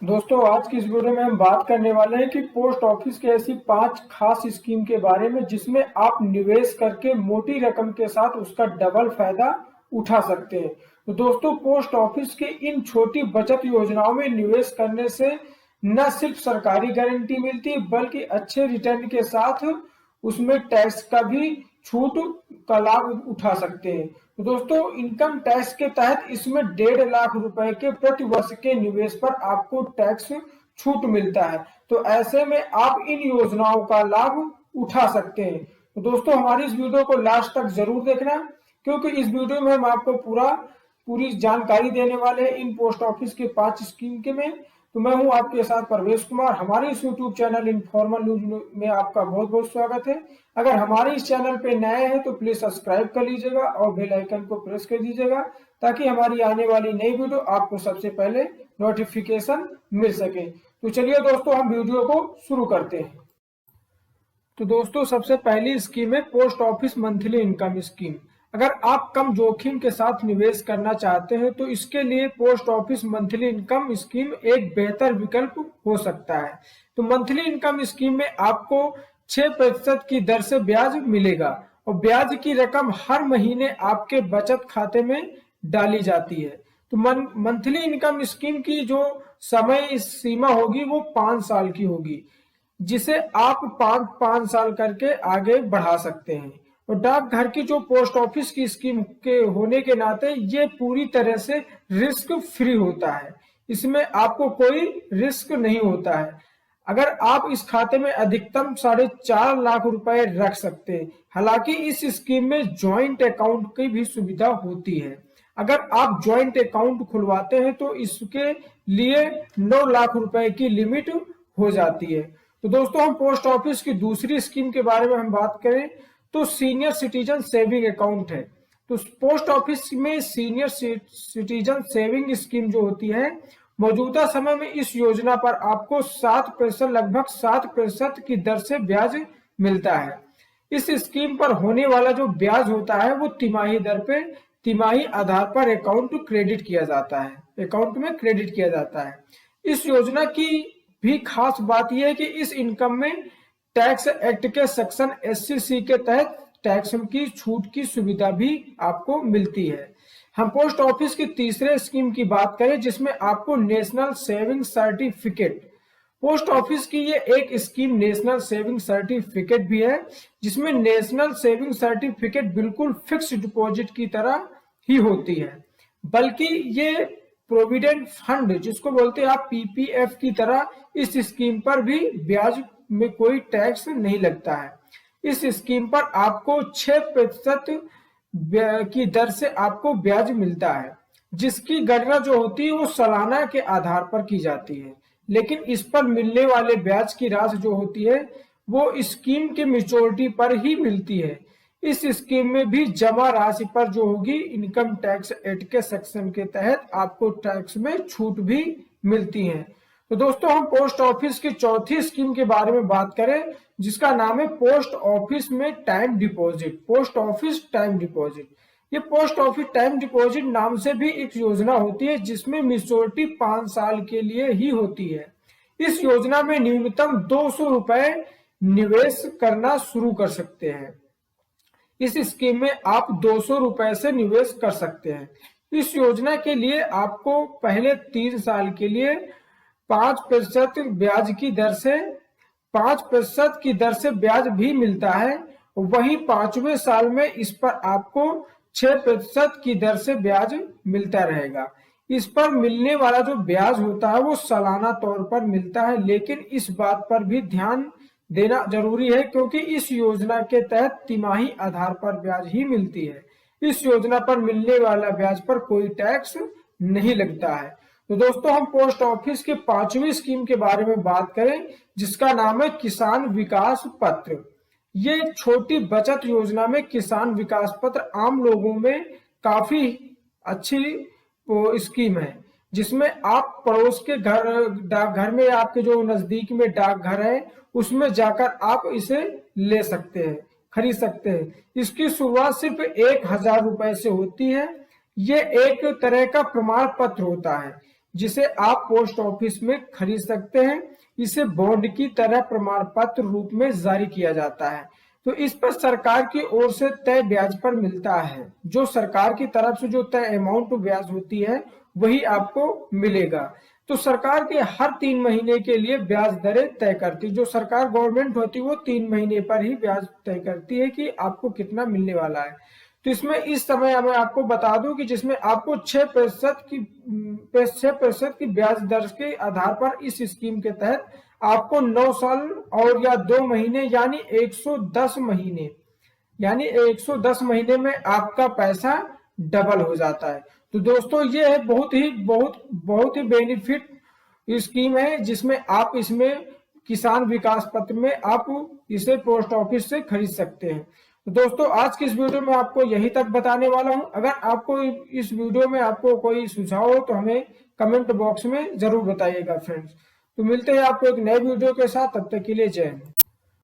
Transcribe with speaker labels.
Speaker 1: दोस्तों, आज की इस वीडियो में हम बात करने वाले हैं कि पोस्ट ऑफिस की ऐसी 5 खास स्कीम के बारे में जिसमें आप निवेश करके मोटी रकम के साथ उसका डबल फायदा उठा सकते हैं। तो दोस्तों, पोस्ट ऑफिस के इन छोटी बचत योजनाओं में निवेश करने से न सिर्फ सरकारी गारंटी मिलती है बल्कि अच्छे रिटर्न के साथ उसमें टैक्स का भी छूट का लाभ उठा सकते हैं। तो दोस्तों, इनकम टैक्स के तहत इसमें 1.5 लाख रुपए के प्रति वर्ष के निवेश पर आपको टैक्स छूट मिलता है। तो ऐसे में आप इन योजनाओं का लाभ उठा सकते हैं। तो दोस्तों, हमारी इस वीडियो को लास्ट तक जरूर देखना, क्योंकि इस वीडियो में हम आपको पूरी जानकारी देने वाले हैं इन पोस्ट ऑफिस के 5 स्कीम के में। तो मैं हूं आपके साथ परवेश कुमार। हमारे इस यूट्यूब चैनल इनफॉर्मल न्यूज में आपका बहुत बहुत स्वागत है। अगर हमारे इस चैनल पे नए हैं तो प्लीज सब्सक्राइब कर लीजिएगा और बेल आइकन को प्रेस कर दीजिएगा ताकि हमारी आने वाली नई वीडियो आपको सबसे पहले नोटिफिकेशन मिल सके। तो चलिए दोस्तों, हम वीडियो को शुरू करते हैं। तो दोस्तों, सबसे पहली स्कीम है post office monthly income scheme. अगर आप कम जोखिम के साथ निवेश करना चाहते हैं तो इसके लिए post office monthly income scheme एक बेहतर विकल्प हो सकता है। तो मंथली इनकम स्कीम में आपको 6% की दर से ब्याज मिलेगा और ब्याज की रकम हर महीने आपके बचत खाते में डाली जाती है। तो मंथली इनकम स्कीम की जो समय सीमा होगी वो 5 साल की होगी, जिसे आप 5-5 साल करके आगे बढ़ा सकते हैं। और डाकघर की जो पोस्ट ऑफिस की स्कीम के होने के नाते ये पूरी तरह से रिस्क फ्री होता है। इसमें आपको कोई रिस्क नहीं होता है। अगर आप इस खाते में अधिकतम 4.5 लाख रुपए रख सकते हैं। हालांकि इस स्कीम में ज्वाइंट अकाउंट की भी सुविधा होती है। अगर आप ज्वाइंट अकाउंट खुलवाते हैं तो इसके लिए 9 लाख रुपए की लिमिट हो जाती है। तो दोस्तों, हम पोस्ट ऑफिस की दूसरी स्कीम के बारे में हम बात करें तो सीनियर सिटीजन सेविंग अकाउंट है। तो पोस्ट ऑफिस में सीनियर सिटीजन सेविंग स्कीम जो होती है, मौजूदा समय में इस योजना पर आपको 7% लगभग 7% की दर से ब्याज मिलता है। इस स्कीम पर होने वाला जो ब्याज होता है वो तिमाही दर पे तिमाही आधार पर अकाउंट में क्रेडिट किया जाता है। इस योजना की भी खास बात यह है कि इस इनकम में टैक्स एक्ट के सेक्शन 80C के तहत टैक्स की छूट की सुविधा भी आपको मिलती है। हम पोस्ट ऑफिस की तीसरे स्कीम की बात करें जिसमें आपको national saving certificate, post office की ये एक स्कीम नेशनल सेविंग सर्टिफिकेट भी है, जिसमें नेशनल सेविंग सर्टिफिकेट बिल्कुल फिक्स डिपॉजिट की तरह ही होती है, बल्कि ये प्रोविडेंट फंड जिसको बोलते हैं आप पीपीएफ की तरह इस स्कीम पर भी ब्याज में कोई टैक्स नहीं लगता है। इस स्कीम पर आपको 6% की दर से आपको ब्याज मिलता है, जिसकी गणना जो होती है वो सालाना के आधार पर की जाती है। लेकिन इस पर मिलने वाले ब्याज की राशि जो होती है वो स्कीम के मेच्योरिटी पर ही मिलती है। इस स्कीम में भी जमा राशि पर जो होगी इनकम टैक्स एक्ट के सेक्शन के तहत आपको टैक्स में छूट भी मिलती है। तो दोस्तों, हम पोस्ट ऑफिस की चौथी स्कीम के बारे में बात करें जिसका नाम है पोस्ट ऑफिस में time deposit. Post office time deposit, ये पोस्ट ऑफिस टाइम डिपॉजिट नाम से भी एक योजना होती है जिसमें मेच्योरिटी 5 साल के लिए ही होती है। इस योजना में न्यूनतम 200 रुपए निवेश करना शुरू कर सकते हैं। इस स्कीम में आप 200 रुपए से निवेश कर सकते हैं। इस योजना के लिए आपको पहले 3 साल के लिए 5% ब्याज की दर से 5% की दर से ब्याज भी मिलता है। वहीं 5वें साल में इस पर आपको 6% की दर से ब्याज मिलता रहेगा। इस पर मिलने वाला जो ब्याज होता है वो सालाना तौर पर मिलता है, लेकिन इस बात पर भी ध्यान देना जरूरी है क्योंकि इस योजना के तहत तिमाही आधार पर ब्याज ही मिलती है। इस योजना पर मिलने वाला ब्याज पर कोई टैक्स नहीं लगता है। तो दोस्तों, हम पोस्ट ऑफिस के 5वीं स्कीम के बारे में बात करें जिसका नाम है किसान विकास पत्र। ये एक छोटी बचत योजना में किसान विकास पत्र आम लोगों में काफी अच्छी स्कीम है, जिसमें आप पड़ोस के डाकघर में आपके जो नजदीक में डाकघर है उसमें जाकर आप इसे ले सकते हैं, खरीद सकते हैं। इसकी शुरुआत सिर्फ 1,000 रुपए से होती है। ये एक तरह का प्रमाण पत्र होता है जिसे आप पोस्ट ऑफिस में खरीद सकते हैं। इसे बॉन्ड की तरह प्रमाण पत्र रूप में जारी किया जाता है। तो इस पर सरकार की ओर से तय ब्याज पर मिलता है। जो सरकार की तरफ से जो तय अमाउंट ब्याज होती है वही आपको मिलेगा। तो सरकार के हर 3 महीने के लिए ब्याज दरें तय करती है। जो सरकार गवर्नमेंट होती है वो 3 महीने पर ही ब्याज तय करती है कि आपको कितना मिलने वाला है। तो इसमें इस समय मैं आपको बता दूं कि जिसमें आपको 6% की ब्याज दर के आधार पर इस स्कीम के तहत आपको 9 साल और या 2 महीने यानी 110 महीने में आपका पैसा डबल हो जाता है। तो दोस्तों ये है बहुत ही बेनिफिट स्कीम है, जिसमें आप इसमें किसान विकास पत्र में आप इसे पोस्ट ऑफिस से खरीद सकते हैं। तो दोस्तों आज की इस वीडियो में आपको यही तक बताने वाला हूं। अगर आपको इस वीडियो में आपको कोई सुझाव हो तो हमें कमेंट बॉक्स में जरूर बताइएगा फ्रेंड्स। तो मिलते हैं आपको एक नए वीडियो के साथ, तब तक के लिए जय हिंद।